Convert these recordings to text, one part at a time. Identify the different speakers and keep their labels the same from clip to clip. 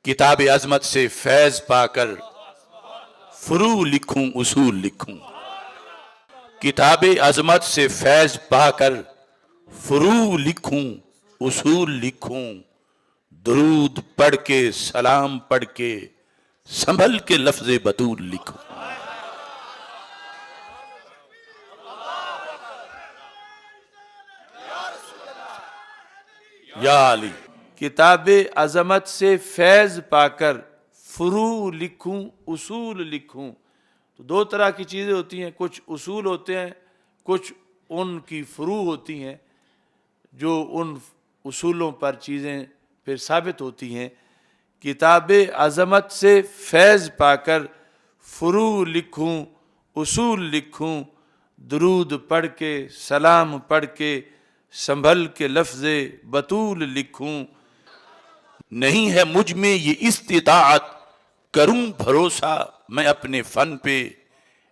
Speaker 1: किताब अजमत से फैज पाकर फुरू लिखूं उसूल लिखूं। किताब अजमत से फैज पाकर फुरू लिखूं उसूल लिखूं। दरूद पढ़ के सलाम पढ़ के संभल के लफ्ज़े बतूल लिखूं। या अली।
Speaker 2: किताब अजमत से फैज़ पाकर फ़ुरू लिखूं उसूल लिखूं। तो दो तरह की चीज़ें होती हैं, कुछ उसूल होते हैं, कुछ उनकी फ़ुरू होती हैं जो उन उसूलों पर चीज़ें फिर साबित होती हैं। किताब अजमत से फैज़ पाकर फ़ुरू लिखूं उसूल लिखूं। दरूद पढ़ के सलाम पढ़ के संभल के लफ्ज़े बतूल लिखूं।
Speaker 1: नहीं है मुझ में ये इस्तिताअत करूं भरोसा मैं अपने फन पे।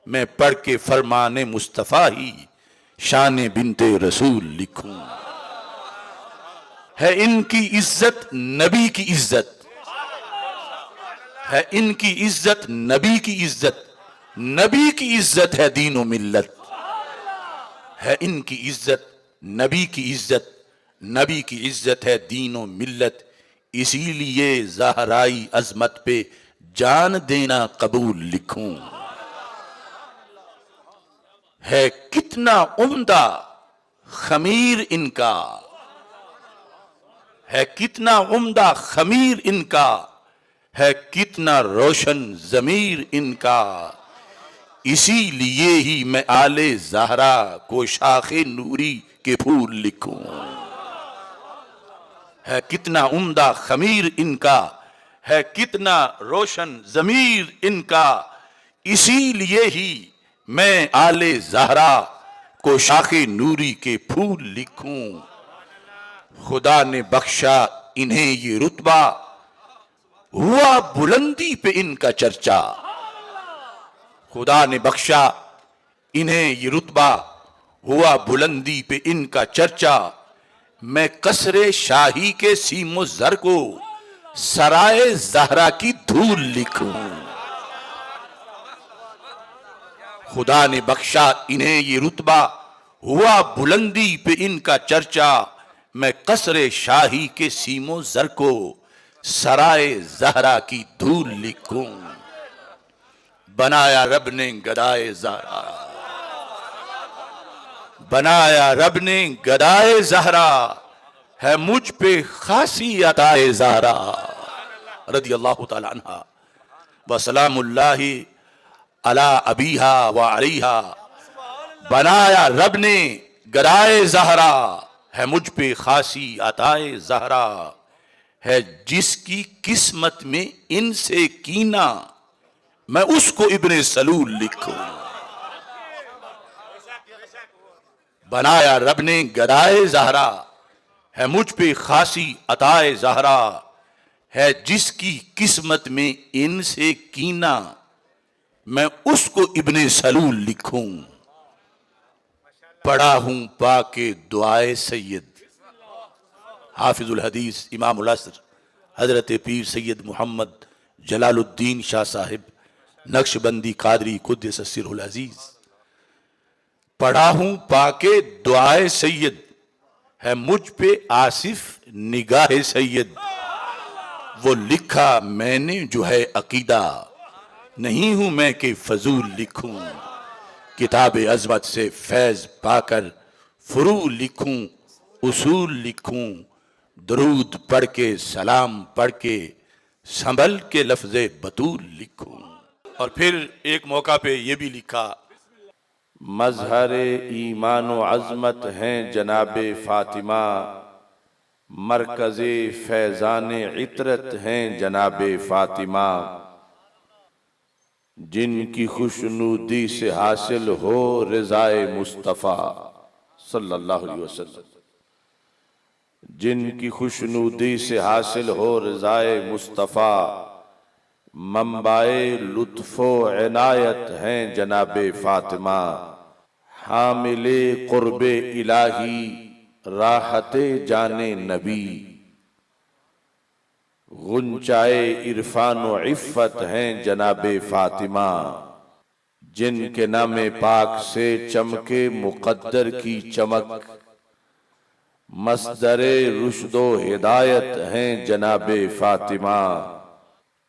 Speaker 1: मैं पढ़ के फरमाने मुस्तफ़ा ही शान बिनते रसूल लिखूं। है इनकी इज्जत नबी की इज्जत, है इनकी इज्जत नबी की इज्जत। नबी की इज्जत है दीन व मिल्लत। है इनकी इज्जत नबी की इज्जत, नबी की इज्जत है दीन व मिल्लत। इसीलिए ज़हराई अजमत पे जान देना कबूल लिखूं। है कितना उम्दा खमीर इनका, है कितना उम्दा खमीर इनका। है कितना रोशन जमीर इनका। इसीलिए ही मैं आले ज़हरा को शाखे नूरी के फूल लिखूं। है कितना उम्दा खमीर इनका, है कितना रोशन जमीर इनका। इसीलिए ही मैं आले ज़हरा को शाखे नूरी के फूल लिखूं। खुदा ने बख्शा इन्हें ये रुतबा, हुआ बुलंदी पे इनका चर्चा। खुदा ने बख्शा इन्हें ये रुतबा, हुआ बुलंदी पे इनका चर्चा। मैं कसरे शाही के सीमो जर को सराय ज़हरा की धूल लिखूं। खुदा ने बख्शा इन्हें ये रुतबा, हुआ बुलंदी पे इनका चर्चा। मैं कसरे शाही के सीमो जर को सराय ज़हरा की धूल लिखूं। बनाया रब ने गदाए ज़हरा, बनाया रब ने गदाए ज़हरा। है मुझ पे खासी अताए ज़हरा रदी अल्लाह ताला अन्हा व सलामुल्लाहि अला अबीहा व अलैहा। बनाया रब ने गदाए ज़हरा, है मुझ पे खासी अताए ज़हरा। है जिसकी किस्मत में इनसे कीना, मैं उसको इब्ने सलूल लिखूं। बनाया रब ने गदाए ज़हरा, है मुझ पे खासी अताए ज़हरा। है जिसकी किस्मत में इनसे कीना, मैं उसको इब्ने सलूल लिखूं। पढ़ा हूं पाके दुआए सैयद, हाफिजुल हदीस इमामुल असर हजरत पीर सैयद मोहम्मद जलालुद्दीन शाह साहिब नक्शबंदी कादरी कुद्दस सिरहुल अजीज। पढ़ा हूं पाके दुआए सैयद, है मुझ पे आसिफ निगाह सैयद। वो लिखा मैंने जो है अकीदा, नहीं हूं मैं कि फजूल लिखूं। किताब अजमत से फैज पाकर फुरू लिखूं उसूल लिखूं। दरूद पढ़ के सलाम पढ़ के संभल के लफ्ज़े बतूल लिखूं। और फिर एक मौका पे ये भी लिखा,
Speaker 3: मजहरे ईमान व अज़मत हैं जनाबे फातिमा। मरकज़े फैज़ाने इतरत हैं जनाबे फातिमा। जिनकी खुशनुदी से हासिल हो रिज़ाए मुस्तफ़ा सल्लल्लाहु अलैहि वसल्लम। जिनकी खुशनुदी से हासिल हो रिज़ाए मुस्तफ़ा। मंबाए लुत्फ़ो इनायत हैं जनाबे फातिमा। हामिले क़ुर्बे इलाही राहते जाने नबी। गुंचाए इरफान व इफ़्फ़त हैं जनाबे फातिमा, जिनके नामे पाक से चमके मुक़द्दर की चमक, मस्दरे रुश्दो हिदायत हैं जनाबे फातिमा।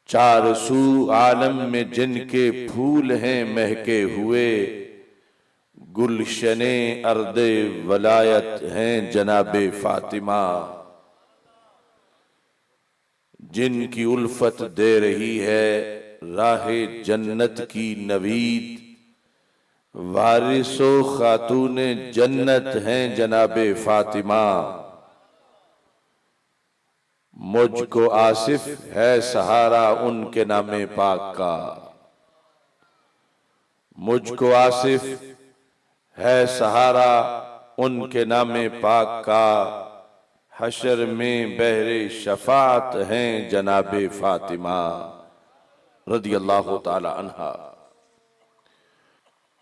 Speaker 3: चार सू आलम में जिनके फूल हैं महके हुए, गुलशने अर्दे वलायत हैं जनाबे फातिमा। जिनकी उल्फत दे रही है राहे जन्नत की नवीद, वारिसो खातूने जन्नत हैं जनाबे फातिमा। मुझको आसिफ है सहारा उनके नामे पाक का, मुझको आसिफ है सहारा उनके नामे पाक का। हशर में बहरे शफात हैं जनाबे फातिमा रदियल्लाहु ताला अन्हा।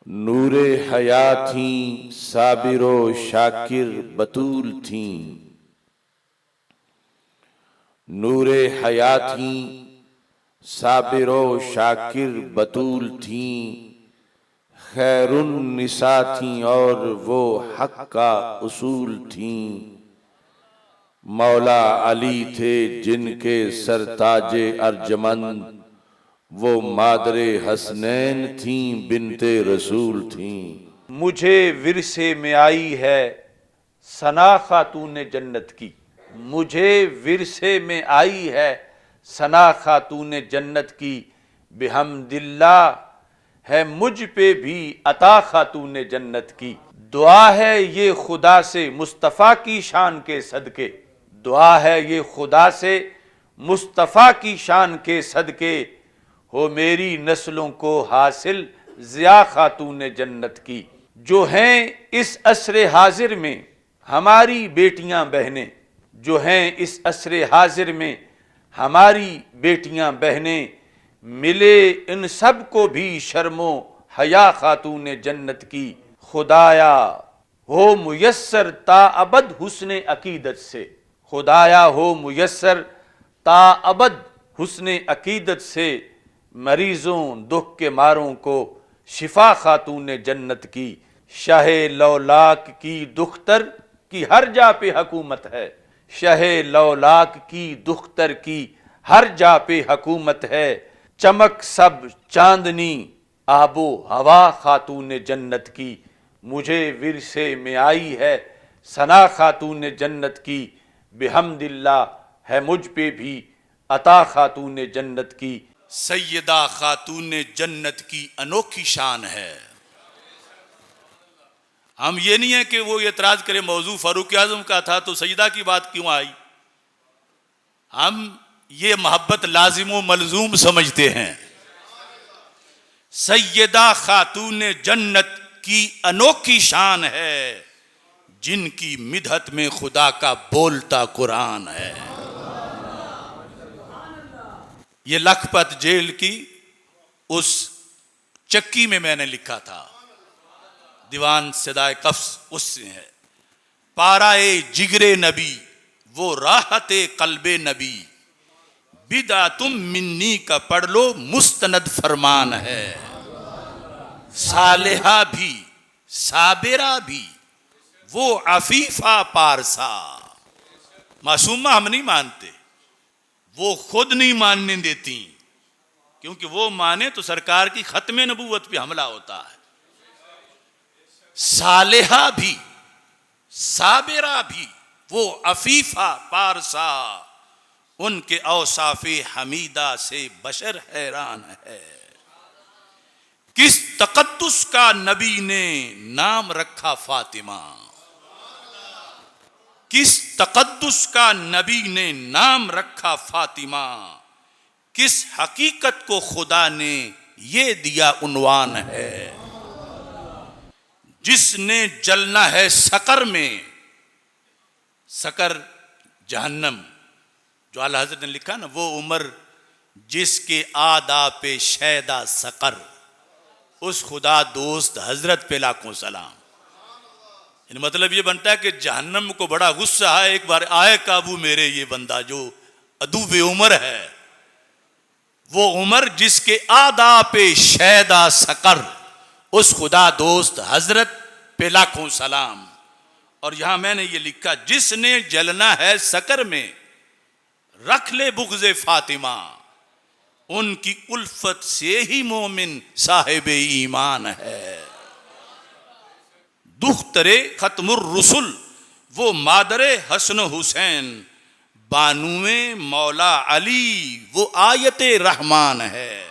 Speaker 3: नूरे हया थी साबिरो शाकिर बतूल थी, नूरे हया थी साबिरो शाकिर बतूल थी। खैरुन निसा थी और वो हक का उसूल थी। मौला अली थे जिनके सरताजे अर्जमंद, वो मादरे हसनैन थी बिनते रसूल थी।
Speaker 2: मुझे विरसे में आई है सना खातून जन्नत की, मुझे विरसे में आई है सना खातून जन्नत की। बिहम्दिल्लाह है मुझ पे भी अता खातून जन्नत की। दुआ है ये खुदा से मुस्तफ़ा की शान के सदके, दुआ है ये खुदा से मुस्तफ़ा की शान के सदके। हो मेरी नस्लों को हासिल ज़िया खातून जन्नत की। जो हैं इस असरे हाजिर में हमारी बेटियां बहनें, जो हैं इस असरे हाजिर में हमारी बेटियां बहनें, मिले इन सब को भी शर्मो हया खातून जन्नत की। खुदाया हो मुयस्सर ता अबद हुस्ने अकीदत से, खुदाया हो मुयस्सर ता अबद हुस्ने अकीदत से। मरीजों दुख के मारों को शिफा खातून जन्नत की। शाहे लौलाक की दुख्तर की हर जा पे हुकूमत है, शाहे लौलाक की दुख्तर की हर जा पे हुकूमत है। चमक सब चांदनी आबो हवा खातून जन्नत की। मुझे विरसे में आई है सना खातून जन्नत की। बिहम्दिल्लाह है मुझ पे भी अता खातून जन्नत की।
Speaker 1: सैयदा खातून जन्नत की अनोखी शान है। हम ये नहीं है कि वो एतराज करे मौजू फारूक आजम का था तो सैयदा की बात क्यों आई। हम ये मोहब्बत लाजिम मलजूम समझते हैं। सैयदा खातून जन्नत की अनोखी शान है, जिनकी मिदहत में खुदा का बोलता कुरान है। ये लखपत जेल की उस चक्की में मैंने लिखा था, दीवान सदाए कफ्स उससे है। पाराए जिगरे नबी वो राहते कल्बे नबी, बिदा तुम मिन्नी का पढ़ लो मुस्तनद फरमान है। सालेहा भी साबिरा भी वो अफीफा पारसा। मासूमा हम नहीं मानते, वो खुद नहीं मानने देती, क्योंकि वो माने तो सरकार की खत्मे नबूवत पे हमला होता है। सालेहा भी साबिरा भी वो अफीफा पारसा, उनके औसाफे हमीदा से बशर हैरान है। किस तकद्दुस का नबी ने नाम रखा फातिमा, किस तकद्दुस का नबी ने नाम रखा फातिमा। किस हकीकत को खुदा ने ये दिया उन्वान है। जिसने जलना है सकर में, सकर जहन्नम, जो आला हज़रत ने लिखा ना, वो उमर जिसके आदा पे शैदा सकर, उस खुदा दोस्त हजरत पे लाखों सलाम। मतलब ये बनता है कि जहन्नम को बड़ा गुस्सा है, एक बार आए काबू मेरे ये बंदा जो अदुव्वे उमर है, वो उमर जिसके आदा पे शैदा सकर, उस खुदा दोस्त हजरत पे लाखों सलाम। और यहां मैंने ये लिखा, जिसने जलना है सकर में रख ले बुग़्ज़े फातिमा, उनकी उल्फत से ही मोमिन साहिब ईमान है। दुख्तरे खत्मुर रुसुल, वो मादरे हसन हुसैन, बानुए मौला अली, वो आयते रहमान है।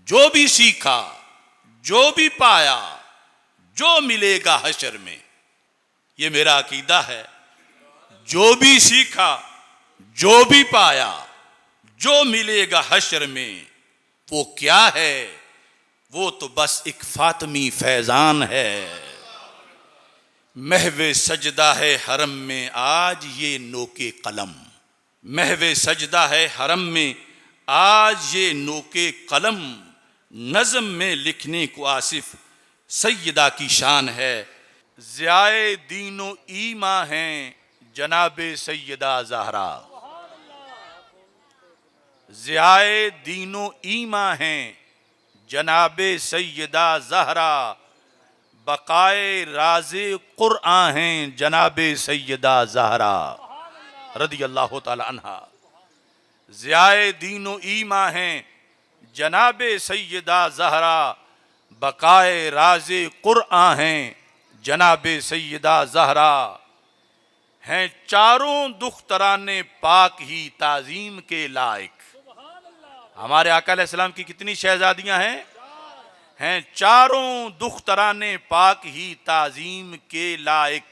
Speaker 1: जो भी सीखा, जो भी पाया, जो मिलेगा हशर में, ये मेरा अकीदा है। जो भी सीखा, जो भी पाया, जो मिलेगा हशर में, वो क्या है? वो तो बस एक फातमी फैजान है। महवे सजदा है हरम में आज ये नोके कलम, महवे सजदा है हरम में आज ये नोके कलम, नज़म में लिखने को आसिफ सैयदा की शान है। ज़ियाए दीनो ईमा हैं जनाबे सैयदा ज़हरा, ज़ियाए दीनो ईमा हैं जनाबे सैयदा ज़हरा, बकाए राज़े क़ुरआन हैं जनाबे सैयदा ज़हरा रदी अल्लाह ताला अन्हा। ज़ियाए दीनो ईमा हैं जनाबे सैयदा ज़हरा, बकाए राज़े क़ुरआन हैं जनाबे सैयदा ज़हरा, हैं चारों दुख्तराने पाक ही ताज़ीम के लायक। हमारे आका अलैहिस्सलाम की कितनी शहजादियां हैं चारों दुख्तराने पाक ही ताज़ीम के लायक।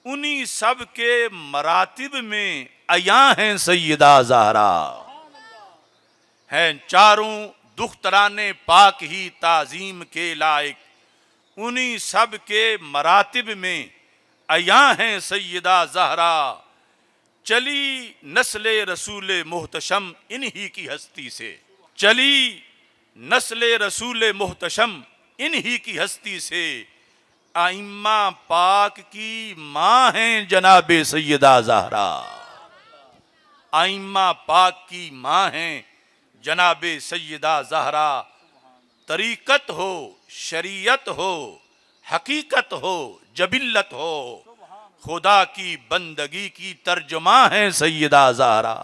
Speaker 1: उन्हीं सब के मरातिब में अया हैं सैयदा ज़हरा, हैं चारों दुख्तराने पाक ही ताज़ीम के लायक। उन्हीं सब के मरातिब में अया हैं सैयदा ज़हरा, चली नस्ले रसूल मुहतशम इन्हीं की हस्ती से, चली नस्ले रसूल मुहतशम इन्हीं की हस्ती से। आइम्मा पाक की माँ हैं जनाबे सैयदा ज़हरा, आइम्मा पाक की माँ हैं जनाबे सैयदा ज़हरा। तरीक़त हो, शरीयत हो, हकीकत हो, जबिल्लत हो, खुदा की बंदगी की तर्जुमा है सैयदा ज़हरा।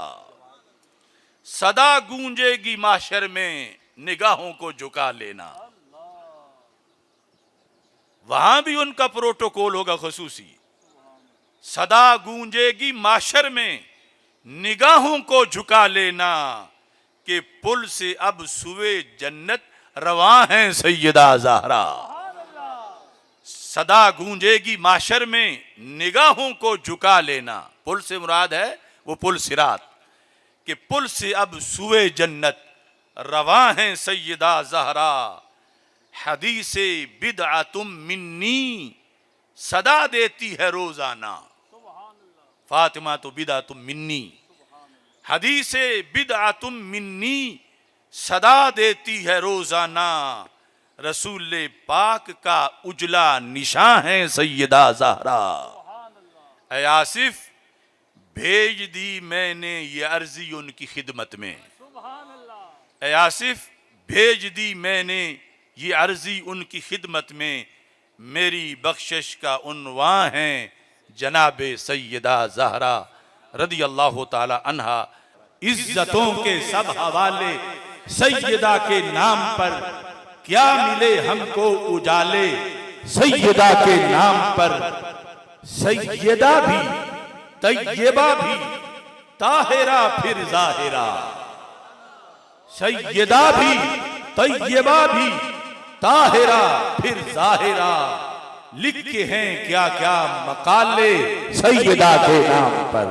Speaker 1: सदा गूंजेगी माशर में निगाहों को झुका लेना, वहां भी उनका प्रोटोकॉल होगा खुसूसी। सदा गूंजेगी माशर में निगाहों को झुका लेना, कि पुल से अब सुए जन्नत रवा हैं सैयदा ज़हरा। सदा गूंजेगी माशर में निगाहों को झुका लेना, पुल से मुराद है वो पुल सिरात, कि पुल से अब सुए जन्नत रवा हैं सैयदा ज़हरा। हदीसे बिदअतुम मिन्नी सदा देती है रोजाना, फातिमा तो बिदअतुम मिन्नी, हदीसे बिदअतुम मिन्नी सदा देती है रोजाना। रसूल पाक का उजला निशान है सैयदा ज़हरा। ऐ आसिफ भेज दी मैंने ये अर्जी उनकी खिदमत में, ऐ आसिफ भेज दी मैंने ये अर्जी उनकी खिदमत में। मेरी बख्शिश का उन्वान है जनाबे सैयदा ज़हरा रदी अल्लाह ताला अन्हा। इज्जतों के सब हवाले सैयदा के नाम पर, क्या मिले हमको उजाले सैयदा के नाम पर। सैयदा भी तैयबा भी ताहिरा फिर ज़ाहिरा, सैयदा भी तैयबा भी ताहिरा फिर ज़ाहिरा। लिखे हैं क्या क्या मकाले सैयदा के नाम पर।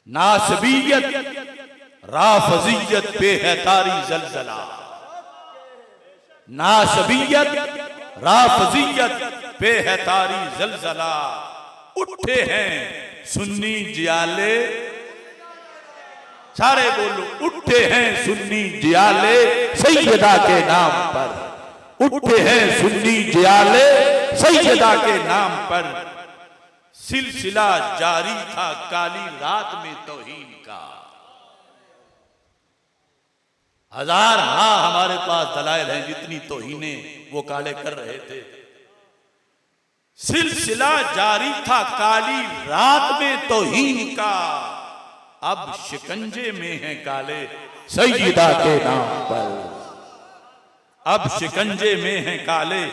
Speaker 1: नासबियत राफजियत पे है तारी जलजला, नासबियत राफजियत पे है तारी जलजला। उठे हैं सुन्नी जियाले, सारे बोलो, उठे हैं सुन्नी जियाले सैयदा के नाम पर। उठे हैं सुन्नी जियाले सैयदा के नाम पर। सिलसिला जारी था काली रात में तौहीन का। हजार हमारे पास दलाइल हैं जितनी तौहीने वो काले कर रहे थे। सिलसिला जारी था काली रात में तौहीन का, अब शिकंजे में है काले सैयदा के नाम पर। अब शिकंजे में है काले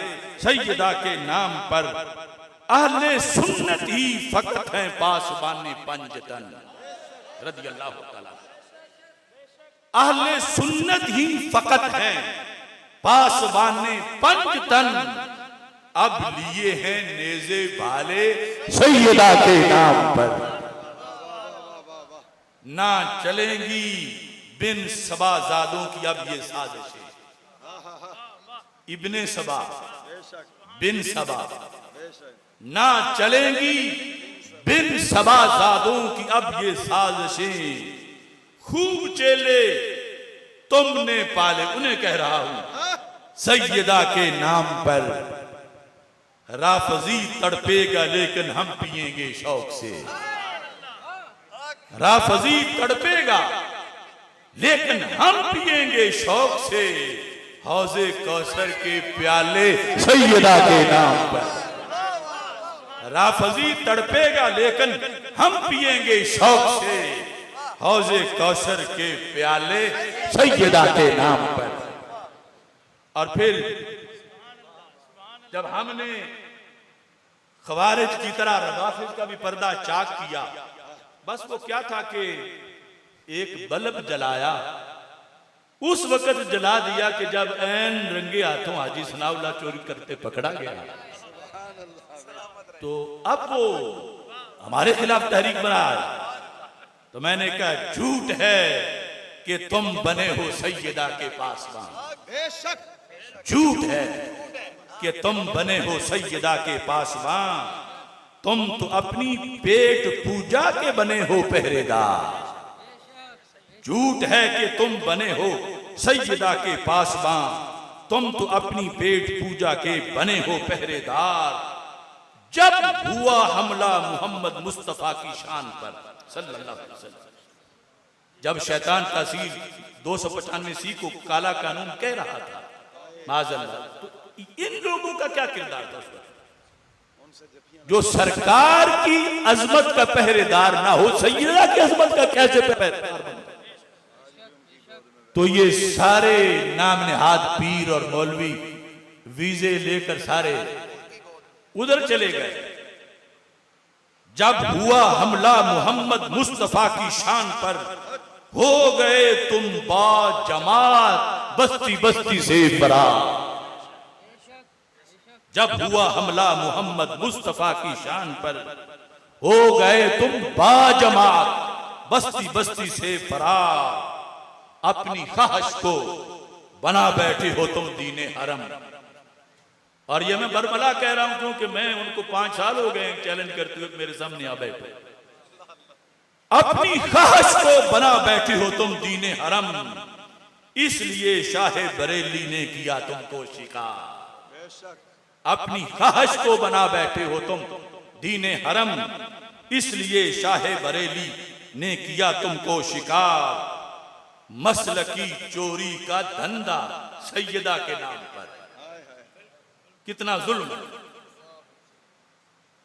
Speaker 1: सैयदा के नाम पर। अहले सुन्नत ही फकत हैं पासबाने पंजतन रज़ी अल्लाह तआला। अहले सुन्नत ही फकत हैं पासबाने पंजतन, अब लिए हैं नेज़े भाले सैयदा के नाम पर। ना चलेंगी बिन सबाजादों की अब ये साजिशें। इब्ने सबा बिन सबा ना चलेंगी बिन सबाजादों की अब ये साजिशें। खूब चेले तुमने पाले, उन्हें कह रहा हूं सैयदा के नाम पर। राफजी तड़पेगा लेकिन हम पिएंगे शौक से। राफजी तड़पेगा लेकिन हम पिएंगे शौक से। हौजे कौसर के प्याले सैयदा के नाम पर। राफजी तड़पेगा लेकिन हम पिएंगे शौक से। हौजे कौसर के प्याले सैयदा के नाम पर। और फिर जब हमने खवारिज की तरह रवाफिज का भी पर्दा चाक किया, बस वो क्या था कि एक बल्ब जलाया, उस वक्त जला दिया कि जब ऐन रंगे हाथों हाजी सनाउल्लाह चोरी करते पकड़ा गया, तो अब वो हमारे खिलाफ तहरीक बना। तो मैंने कहा झूठ है कि तुम बने हो सैयदा के पासबान। झूठ है कि तुम बने हो सैयदा के पासबान। तुम तो अपनी पेट पूजा के बने हो पहरेदार। झूठ है कि तुम बने हो सैयदा के पासबान। तुम तो अपनी पेट पूजा के बने हो पहरेदार। जब हुआ हमला मोहम्मद मुस्तफा की शान पर सल्लल्लाहु अलैहि वसल्लम, जब शैतान तासीर 295 को काला कानून कह रहा था माज़अल्लाह, तो इन लोगों का क्या किरदार था उस वक्त? जो सरकार की अजमत का पहरेदार ना हो, सैयदा की अजमत का कैसे पहरेदार बने? तो ये सारे नाम नेहाद पीर और मौलवी वीजे लेकर सारे उधर चले गए। जब हुआ हमला मोहम्मद मुस्तफा की शान पर, हो गए तुम बाजमात बस्ती बस्ती से फरार। जब हुआ हमला मोहम्मद मुस्तफा की शान पर, हो गए तुम बाजमात बस्ती बस्ती से फरार। अपनी ख्वाहिश को बना बैठे हो तुम दीने हरम। और ये मैं बरमला कह रहा हूं क्योंकि मैं उनको 5 साल हो गए चैलेंज करते हुए मेरे सामने आ बैठे। अपनी ख्वाहिश को बना बैठे हो तुम दीने हरम, इसलिए शाहे बरेली ने किया तुमको शिकार। अपनी ख्वाहिश को बना बैठे हो तुम दीने हरम, इसलिए शाहे बरेली ने किया तुमको शिकार। मसलकी चोरी का धंधा सैयदा के नाम पर, कितना जुल्म।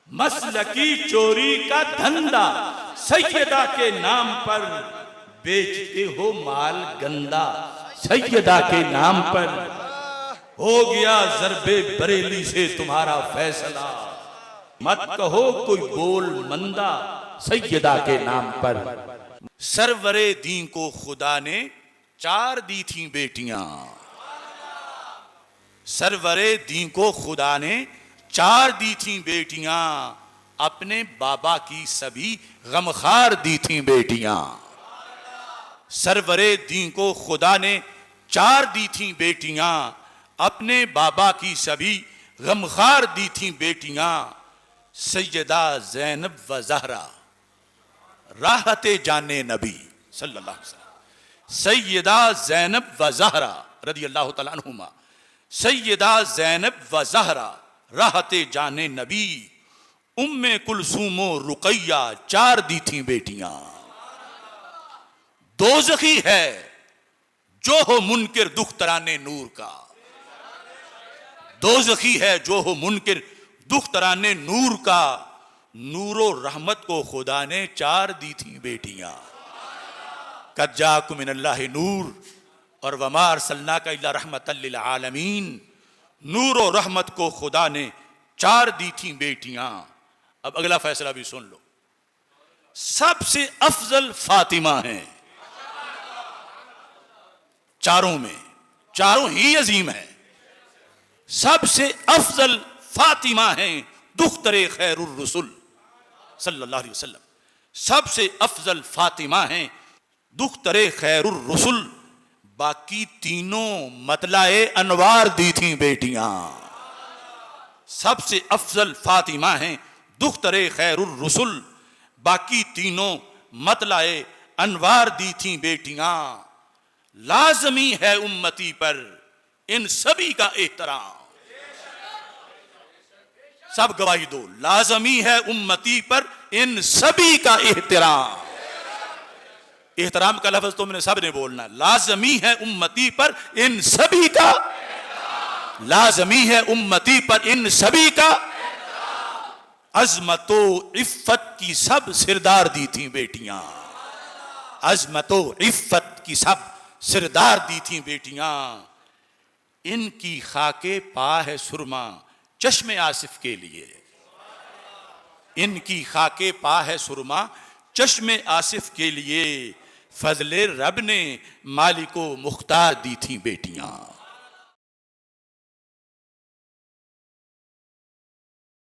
Speaker 1: मसलकी चोरी का धंधा सैयदा के नाम पर, बेचते हो माल गंदा सैयदा के नाम पर। हो गया ज़रबे बरेली से तुम्हारा फैसला, मत कहो कोई बोल मंदा सैयदा के नाम पर। सरवरे दी को खुदा ने 4 दी थी बेटियां। सरवरे दी को खुदा ने 4 दी थी बेटियां। अपने बाबा की सभी गमखार दी थी बेटियां। सरवरे दी को खुदा ने 4 दी थी बेटियां। अपने बाबा की सभी गमखार दी थी बेटियां। सैयदा ज़ैनब व ज़हरा राहते जाने नबी सल्लल्लाहु अलैहि वसल्लम। सैयदा ज़ैनब व ज़हरा रज़ी अल्लाह तआला अन्हुमा। सैयदा ज़ैनब व ज़हरा राहते जाने नबी, उम्मे कुलसूमो रुकैया 4 दी थी बेटियां। दोज़खी है जो हो मुनकिर दुख तराने नूर का, दोज़खी है जो हो मुनकिर दुख तराने नूर का, नूरो रहमत को खुदा ने 4 दी थी बेटियां। कद जाकुम मिनल्लाहि नूर और वमा अरसलनाका इल्ला रहमतल लिल आलमीन, नूर और रहमत को खुदा ने 4 दी थी बेटियां। अब अगला फैसला भी सुन लो। सबसे अफजल फातिमा हैं चारों में, चारों ही अजीम हैं। सबसे अफजल फातिमा हैं दुख्तरे खैरुर रसूल सल्लल्लाहु अलैहि वसल्लम। सबसे अफजल फातिमा हैं दुख्तरे खैरुर रसूल। बाकी तीनों मतलाए अनवार दी थी बेटियां। सबसे अफजल फातिमा हैं दुख्तरे खैरुर रसूल। बाकी तीनों मतलाए अनवार दी थी बेटियां। लाजमी है उम्मती पर इन सभी का एहतराम। सब गवाही दो, लाजमी है उम्मती पर इन सभी का एहतराम। एहतराम का लफ्ज तो मैंने सब ने बोलना। लाजमी है उम्मती पर इन सभी का, लाजमी है उम्मती पर इन सभी का। अजमतो इफ्फत की सब सिरदार दी थी बेटियां। अजमतो इफ्फत की सब सिरदार दी थी बेटियां। इनकी खाके पा है सुरमा चश्मे आसिफ के लिए। इनकी खाके पा है सुरमा चश्मे आसिफ के लिए। फजले रब ने मालिको मुख्तार दी थी बेटियां।